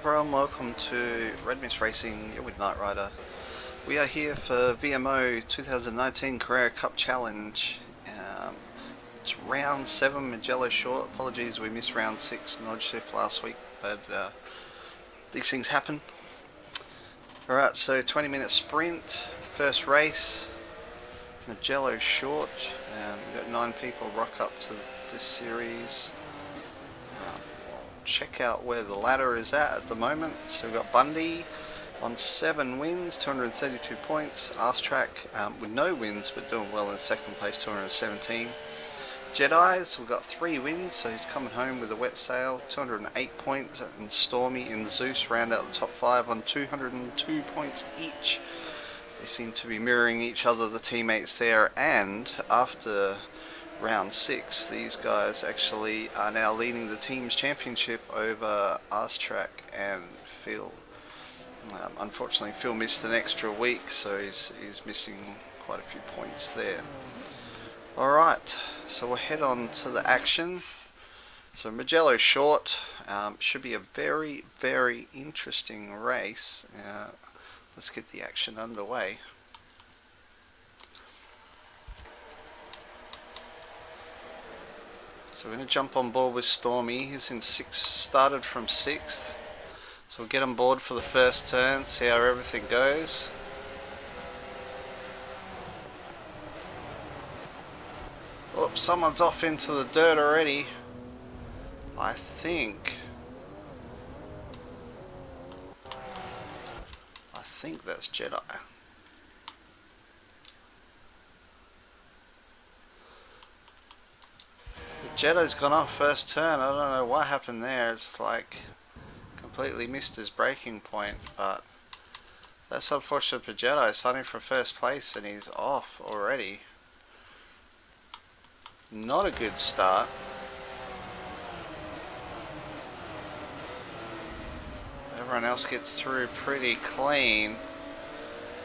everyone, welcome to RedMystRacing. You're with Knight Rider. We are here for VMO 2019 Carrera Cup Challenge. It's round 7, Mugello short. Apologies, we missed round 6 Nodge Shift last week, but these things happen. Alright, so 20-minute sprint, first race, Mugello short. We've got 9 people rock up to this series. Check out where the ladder is at the moment. So we've got Bundy on 7 wins, 232 points. Track with no wins but doing well in second place, 217. Jedi's, we've got 3 wins, so he's coming home with a wet sail, 208 points. And Stormy and Zeus round out the top 5 on 202 points each. They seem to be mirroring each other, the teammates there, and after round 6, these guys actually are now leading the team's championship over Track and Phil. Unfortunately, Phil missed an extra week, so he's missing quite a few points there. Alright, so we'll head on to the action. So Mugello short, should be a very, very interesting race. Let's get the action underway. So we're going to jump on board with Stormy. He's in 6th, started from 6th. So we'll get on board for the first turn, see how everything goes. Oh, someone's off into the dirt already. I think that's Jedi. Jedi's gone off first turn. I don't know what happened there. It's like completely missed his braking point, but that's unfortunate for Jedi. Starting for first place and he's off already. Not a good start. Everyone else gets through pretty clean.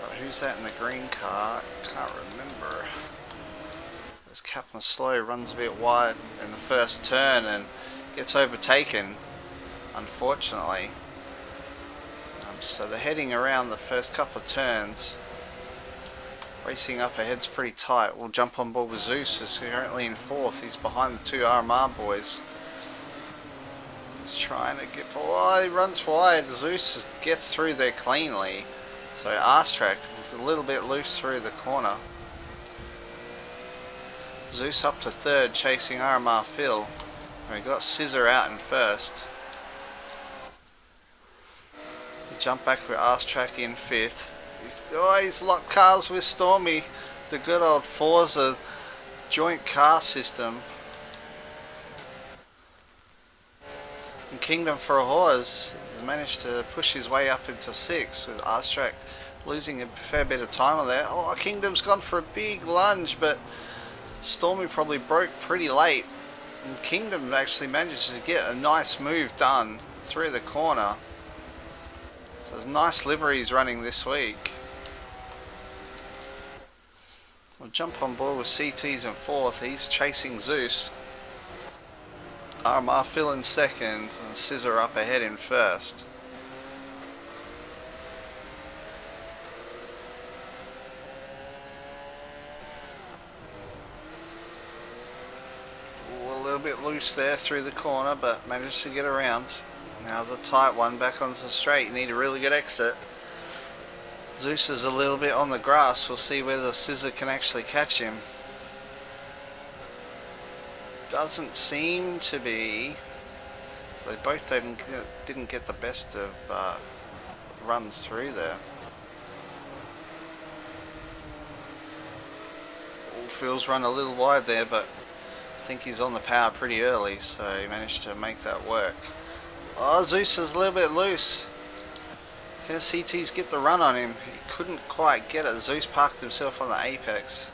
But who's that in the green car? Can't remember. This Kaplan slow runs a bit wide in the first turn and gets overtaken, unfortunately. So they're heading around the first couple of turns. Racing up ahead's pretty tight. We'll jump on board with Zeus, who's currently in 4th. He's behind the 2 RMR boys. He's trying to get, oh, he runs wide. Zeus gets through there cleanly. So Track a little bit loose through the corner. Zeus up to 3rd, chasing RMR Phil. And we got Scissor out in 1st. We jump back with Track in 5th. He's locked cars with Stormy. The good old Forza joint car system. And Kingdom for a Horse has managed to push his way up into 6th with Track losing a fair bit of time on there. Oh, Kingdom's gone for a big lunge, but Stormy probably broke pretty late, and Kingdom actually manages to get a nice move done through the corner. So there's nice liveries running this week. We'll jump on board with CT's in 4th. He's chasing Zeus. RMR Phil in 2nd, and Scissor up ahead in 1st. A bit loose there through the corner, but managed to get around. Now the tight one back onto the straight. You need a really good exit. Zeus is a little bit on the grass. We'll see whether Scissor can actually catch him. Doesn't seem to be. So they both didn't get the best of runs through there. All Phil's run a little wide there, but I think he's on the power pretty early, so he managed to make that work. Oh, Zeus is a little bit loose. Can CT's get the run on him? He couldn't quite get it. Zeus parked himself on the apex.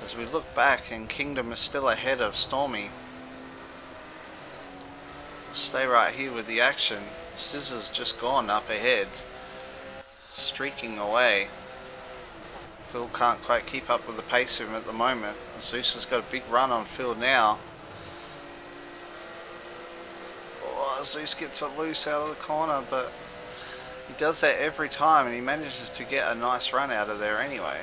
As we look back, and Kingdom is still ahead of Stormy. Stay right here with the action. Scissor's just gone up ahead, streaking away. Phil can't quite keep up with the pace of him at the moment. Zeus has got a big run on Phil now. Oh, Zeus gets it loose out of the corner, but he does that every time and he manages to get a nice run out of there anyway.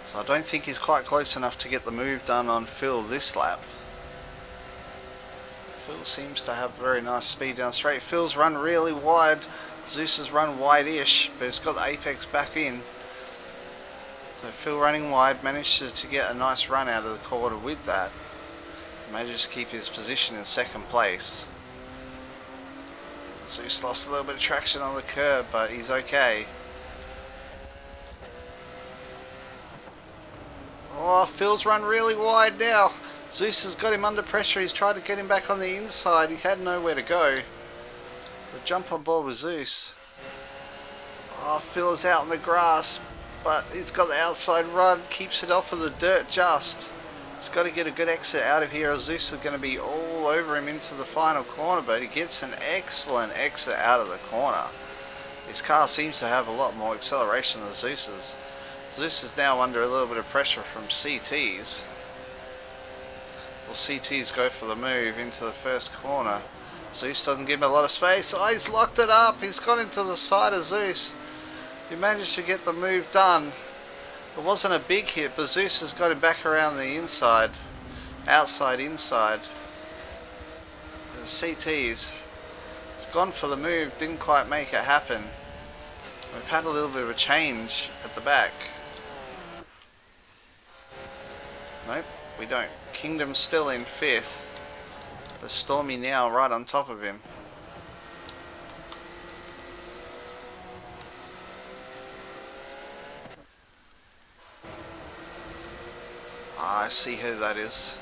So I don't think he's quite close enough to get the move done on Phil this lap. Phil seems to have very nice speed down straight. Phil's run really wide. Zeus has run wide-ish, but he's got the apex back in. So Phil running wide manages to get a nice run out of the quarter with that. Manages to keep his position in second place. Zeus lost a little bit of traction on the curb, but he's okay. Oh, Phil's run really wide now. Zeus has got him under pressure. He's tried to get him back on the inside. He had nowhere to go. So jump on board with Zeus. Oh, Phil is out in the grass, but he's got the outside run. Keeps it off of the dirt just. He's got to get a good exit out of here, or Zeus is going to be all over him into the final corner, but he gets an excellent exit out of the corner. His car seems to have a lot more acceleration than Zeus's. Zeus is now under a little bit of pressure from CT's. Well, CT's go for the move into the first corner. Zeus doesn't give him a lot of space. Oh, he's locked it up. He's gone into the side of Zeus. He managed to get the move done. It wasn't a big hit, but Zeus has got him back around the inside. Outside, inside. The CT's. It's gone for the move. Didn't quite make it happen. We've had a little bit of a change at the back. Nope, we don't. Kingdom's still in 5th. But Stormy now right on top of him. I see who that is.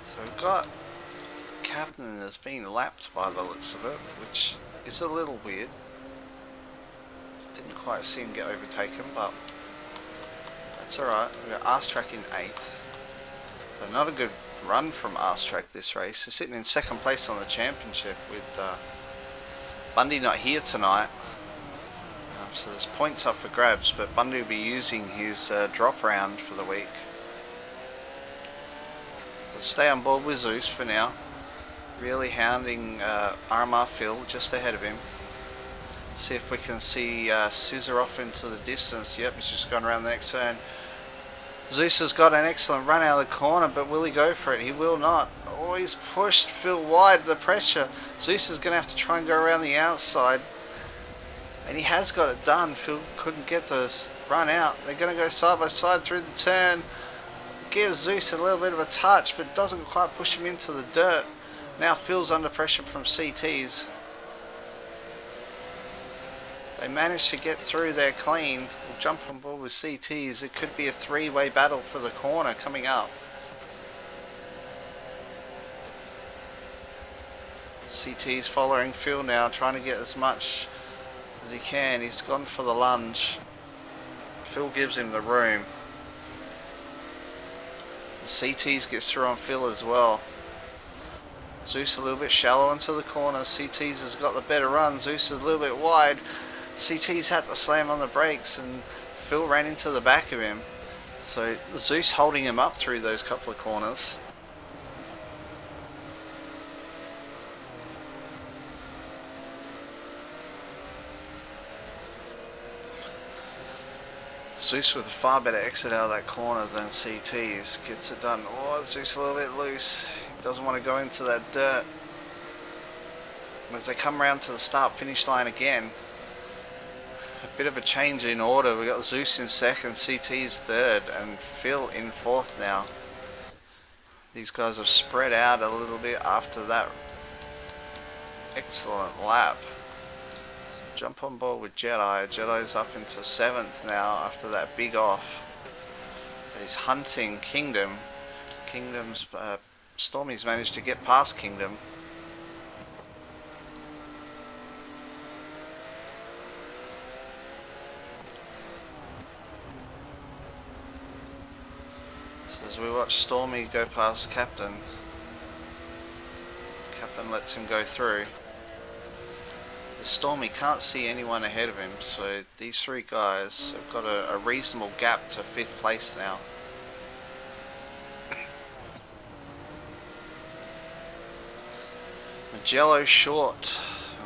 So we've got Captain that's been lapped by the looks of it, which is a little weird. Didn't quite see him get overtaken, but that's alright. We've got RedMystRacing in 8th. So not a good run from RedMystRacing this race. He's sitting in second place on the championship with Bundy not here tonight. So there's points up for grabs, but Bundy will be using his drop round for the week. Let's stay on board with Zeus for now. Really hounding RMR Phil just ahead of him. See if we can see Scissor off into the distance. Yep, he's just gone around the next turn. Zeus has got an excellent run out of the corner, but will he go for it? He will not. Oh, he's pushed Phil wide, the pressure. Zeus is going to have to try and go around the outside. And he has got it done. Phil couldn't get the run out. They're going to go side by side through the turn. Gives Zeus a little bit of a touch, but doesn't quite push him into the dirt. Now Phil's under pressure from CT's. They managed to get through there clean. We'll jump on board with CT's. It could be a three-way battle for the corner coming up. CT's following Phil now, trying to get as much as he can. He's gone for the lunge. Phil gives him the room. The CT's gets through on Phil as well. Zeus a little bit shallow into the corner. CT's has got the better run. Zeus is a little bit wide. CT's had to slam on the brakes and Phil ran into the back of him. So Zeus holding him up through those couple of corners. Zeus with a far better exit out of that corner than CT's. Gets it done. Oh, Zeus a little bit loose. He doesn't want to go into that dirt. As they come around to the start-finish line again, a bit of a change in order. We've got Zeus in second, CT's third, and Phil in fourth now. These guys have spread out a little bit after that excellent lap. Jump on board with Jedi. Jedi's up into 7th now after that big off. So he's hunting Kingdom. Kingdom's Stormy's managed to get past Kingdom. So as we watch Stormy go past Captain, Captain lets him go through. Stormy can't see anyone ahead of him, so these three guys have got a reasonable gap to 5th place now. Mugello short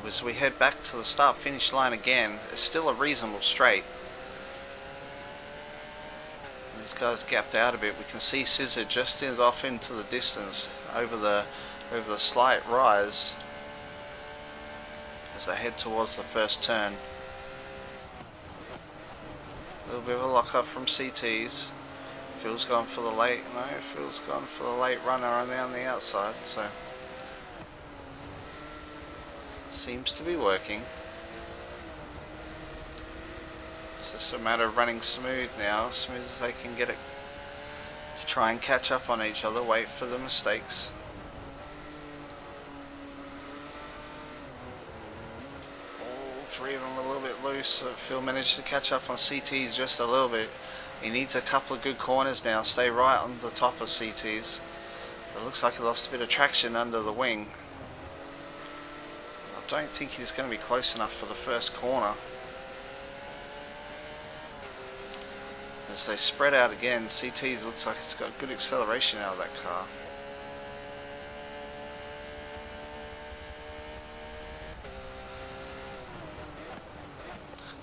as we head back to the start finish line again. It's still a reasonable straight. These guys gapped out a bit. We can see Scissor just off into the distance over the slight rise as they head towards the first turn. A little bit of a lock up from CT's. Phil's gone for the late. No, Phil's gone for the late runner on the outside. So seems to be working. It's just a matter of running smooth now, as smooth as they can get it, to try and catch up on each other. Wait for the mistakes. All three of them are a little bit loose. Phil managed to catch up on CT's just a little bit. He needs a couple of good corners now. Stay right on the top of CT's. It looks like he lost a bit of traction under the wing. I don't think he's going to be close enough for the first corner. As they spread out again, CT's looks like it's got good acceleration out of that car.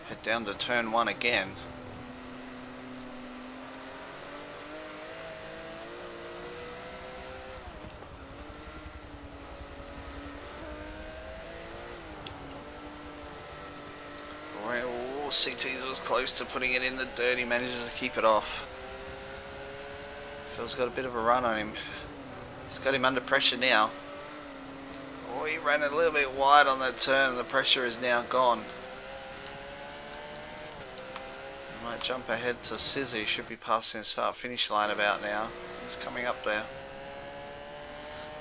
Head down to turn 1 again. CT's was close to putting it in the dirt. He manages to keep it off. Phil's got a bit of a run on him. He's got him under pressure now. Oh, he ran a little bit wide on that turn and the pressure is now gone. He might jump ahead to Scissor. He should be passing the start finish line about now. He's coming up there.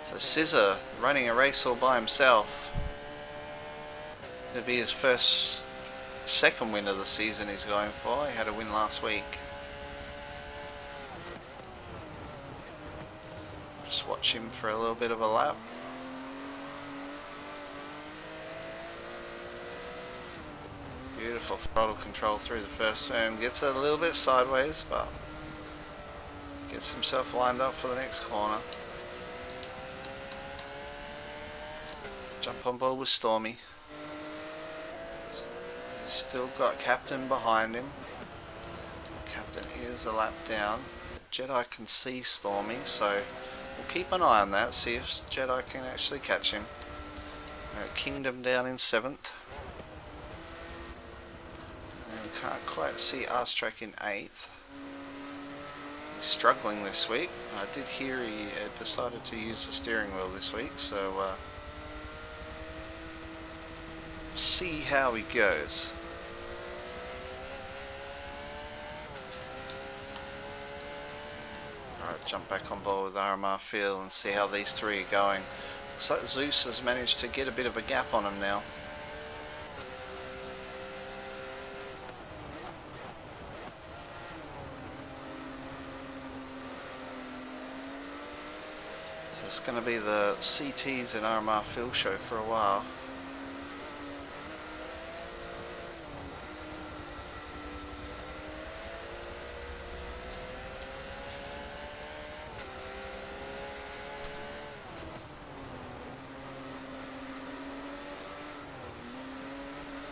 So Scissor running a race all by himself. It'll be his second win of the season he's going for. He had a win last week. Just watch him for a little bit of a lap. Beautiful throttle control through the first turn. Gets a little bit sideways, but gets himself lined up for the next corner. Jump on board with Stormy. Still got Captain behind him. Captain is a lap down. Jedi can see Stormy, so we'll keep an eye on that, see if Jedi can actually catch him. Kingdom down in 7th. And we can't quite see RedMystRacing in 8th. He's struggling this week. I did hear he decided to use the steering wheel this week, so see how he goes. Alright, jump back on board with RMR Field and see how these three are going. Looks like Zeus has managed to get a bit of a gap on him now. So it's going to be the CTs and RMR Field show for a while.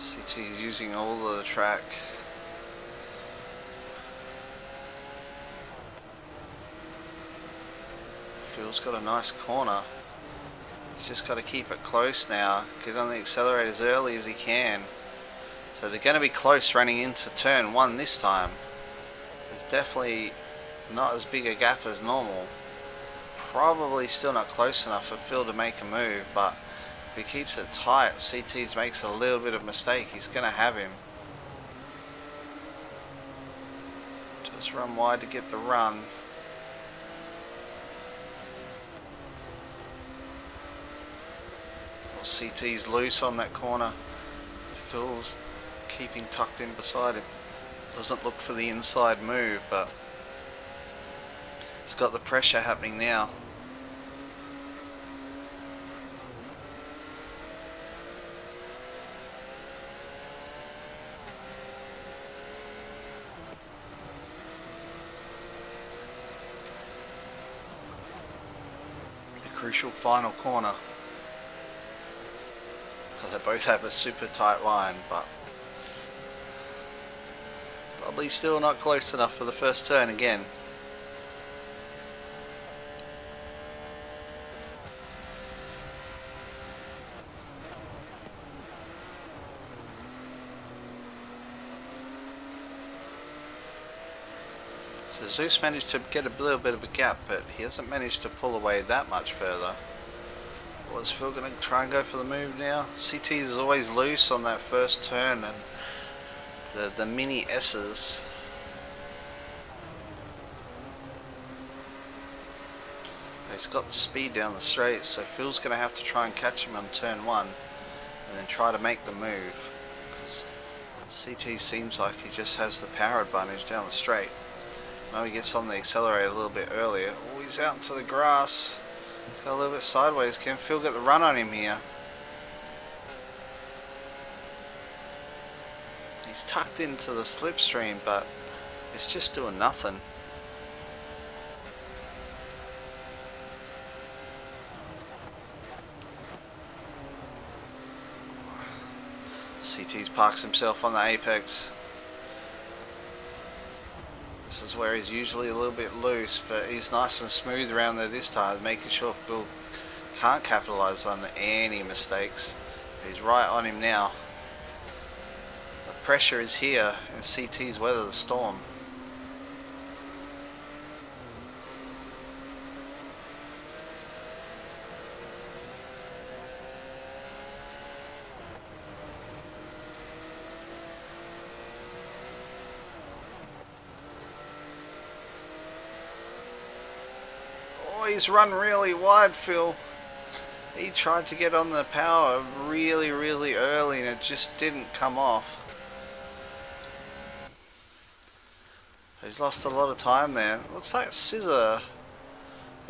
CT's using all of the track. Phil's got a nice corner. He's just got to keep it close now. Get on the accelerator as early as he can. So they're going to be close running into turn 1 this time. There's definitely not as big a gap as normal. Probably still not close enough for Phil to make a move, but if he keeps it tight, CT's makes a little bit of mistake, he's going to have him. Just run wide to get the run. Well, CT's loose on that corner. Phil's keeping tucked in beside him. Doesn't look for the inside move, but he's got the pressure happening now. Crucial final corner. They both have a super tight line, but probably still not close enough for the first turn again. So Zeus managed to get a little bit of a gap, but he hasn't managed to pull away that much further. Was Phil going to try and go for the move now? CT is always loose on that first turn, and the mini S's. He's got the speed down the straight, so Phil's going to have to try and catch him on turn 1 and then try to make the move, because CT seems like he just has the power advantage down the straight. Now he gets on the accelerator a little bit earlier. Oh, he's out into the grass. He's got a little bit sideways. Can Phil get the run on him here? He's tucked into the slipstream, but it's just doing nothing. CT's parks himself on the apex. This is where he's usually a little bit loose, but he's nice and smooth around there this time, making sure Phil can't capitalise on any mistakes. He's right on him now. The pressure is here, and CT's weather the storm. Oh, he's run really wide, Phil. He tried to get on the power really early and it just didn't come off. He's lost a lot of time there. Looks like Scissor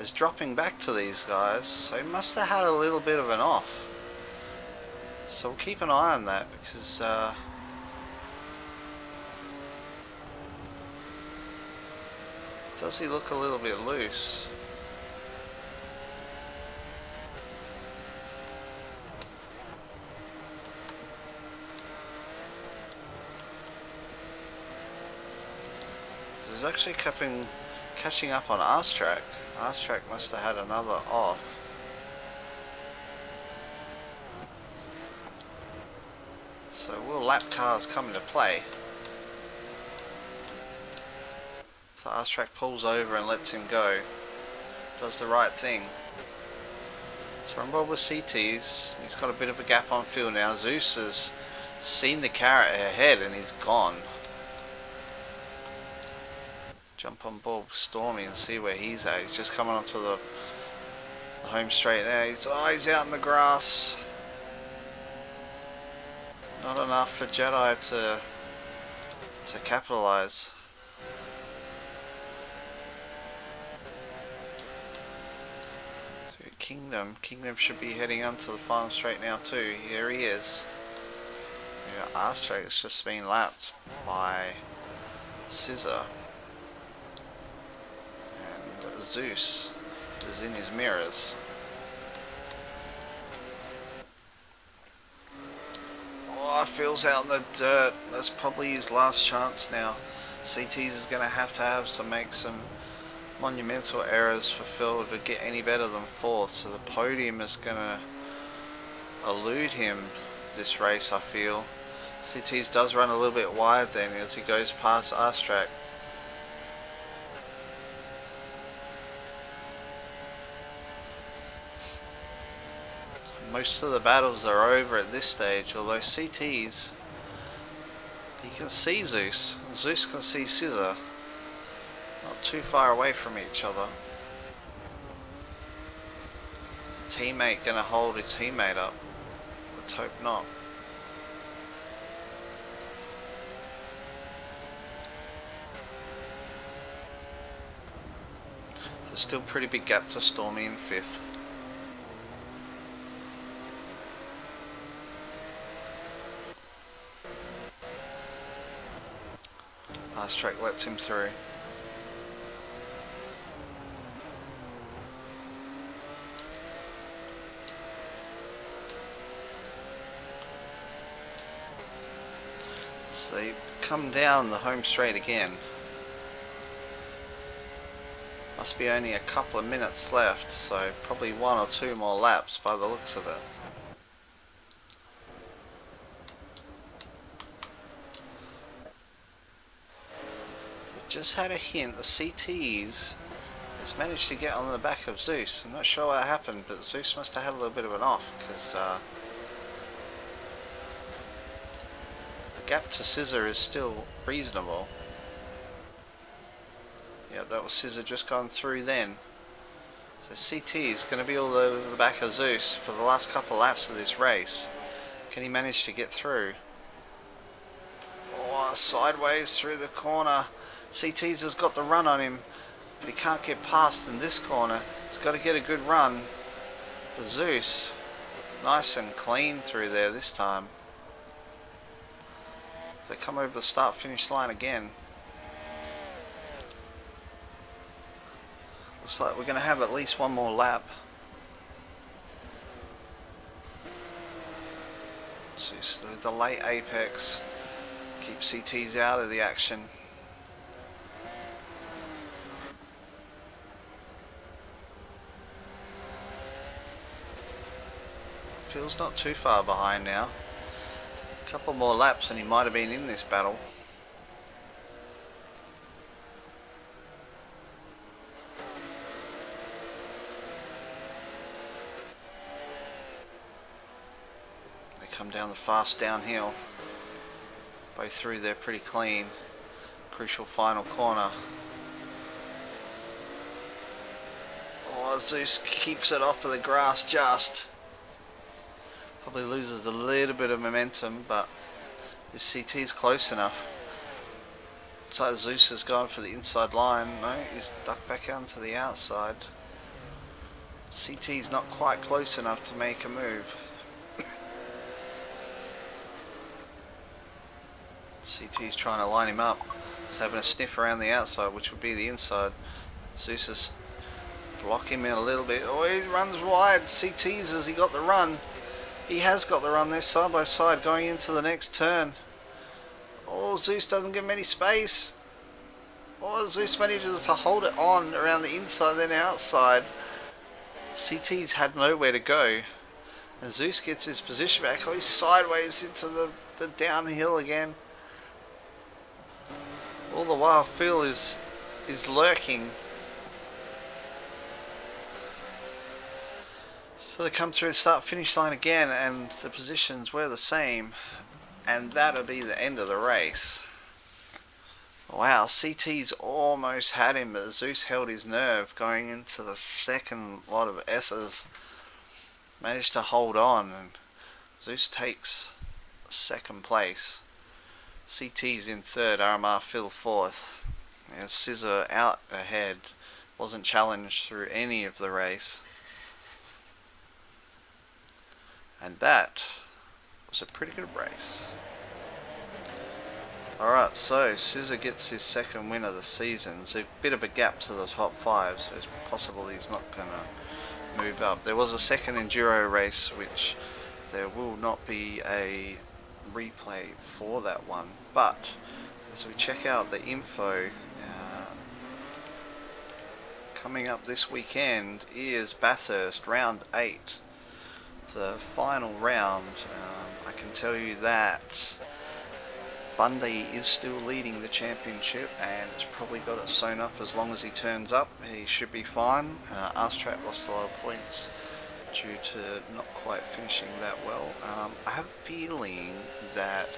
is dropping back to these guys, so he must have had a little bit of an off. So we'll keep an eye on that, because does he look a little bit loose? He's actually catching up on RedMystRacing. RedMystRacing must have had another off. So will lap cars come into play? So RedMystRacing pulls over and lets him go. Does the right thing. So we're on board with CT's. He's got a bit of a gap on Phil now. Zeus has seen the carrot ahead and he's gone. Jump on board with Stormy and see where he's at. He's just coming onto the home straight now. He's out in the grass. Not enough for Jedi to capitalise. So Kingdom should be heading onto the final straight now too. Here he is. RedMystRacing has just been lapped by Scissor. Zeus is in his mirrors. Oh, Phil's out in the dirt. That's probably his last chance now. CT's is going to have to make some monumental errors for Phil to get any better than 4th. So the podium is going to elude him this race, I feel. CT's does run a little bit wide then as he goes past RedMystRacing. Most of the battles are over at this stage, although CT's, you can see Zeus. Zeus can see Scissor. Not too far away from each other. Is the teammate going to hold his teammate up? Let's hope not. There's still a pretty big gap to Stormy in 5th. RedMystRacing lets him through. So they come down the home straight again. Must be only a couple of minutes left, so probably 1 or 2 more laps by the looks of it. Just had a hint, the CTs has managed to get on the back of Zeus. I'm not sure what happened, but Zeus must have had a little bit of an off, because the gap to Scissor is still reasonable. Yeah, that was Scissor just gone through then. So CT is going to be all over the back of Zeus for the last couple of laps of this race. Can he manage to get through? Oh, sideways through the corner. CT's has got the run on him, but he can't get past in this corner. He's got to get a good run. But Zeus, nice and clean through there this time. They come over the start finish line again. Looks like we're going to have at least 1 more lap. Zeus with the late apex. Keep CTs out of the action. Feels not too far behind now. A couple more laps and he might have been in this battle. They come down the fast downhill. Both through there pretty clean. Crucial final corner. Oh, Zeus keeps it off of the grass just. Probably loses a little bit of momentum, but this CT is close enough. Looks like Zeus has gone for the inside line. No, he's ducked back onto the outside. CT's not quite close enough to make a move. CT's trying to line him up. He's having a sniff around the outside, which would be the inside. Zeus is blocking him in a little bit. Oh, he runs wide. CT's, has he got the run? He has got the run there, side by side, going into the next turn. Oh, Zeus doesn't give him any space. Oh, Zeus manages to hold it on around the inside, then outside. CT's had nowhere to go. And Zeus gets his position back. Oh, he's sideways into the downhill again. All the while Phil is lurking. So they come through the start finish line again and the positions were the same, and that'll be the end of the race. Wow, CT's almost had him, but Zeus held his nerve going into the second lot of S's. Managed to hold on, and Zeus takes second place. CT's in third, RMR Phil fourth. And Scissor out ahead, wasn't challenged through any of the race. And that was a pretty good race. Alright, so Scissor gets his second win of the season. It's a bit of a gap to the top 5, so it's possible he's not going to move up. There was a second enduro race, which there will not be a replay for that one, but as we check out the info, coming up this weekend is Bathurst round 8, the final round. I can tell you that Bundy is still leading the championship and has probably got it sewn up. As long as he turns up, he should be fine. RedMystRacing lost a lot of points due to not quite finishing that well. I have a feeling that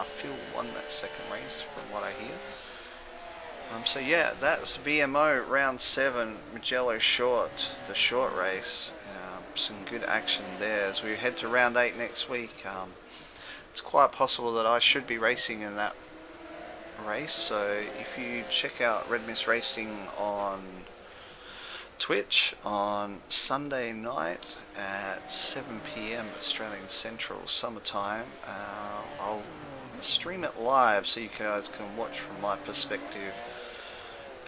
Phil won that second race from what I hear. So yeah, that's VMO round 7, Mugello short, the short race. Some good action there. As we head to round 8 next week, it's quite possible that I should be racing in that race. So if you check out RedMystRacing on Twitch on Sunday night at 7 PM Australian Central Summertime, I'll stream it live so you guys can watch from my perspective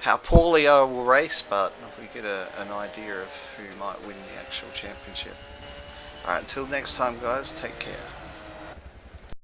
how poorly I will race, but we get an idea of who might win the actual championship. Alright, until next time guys, take care.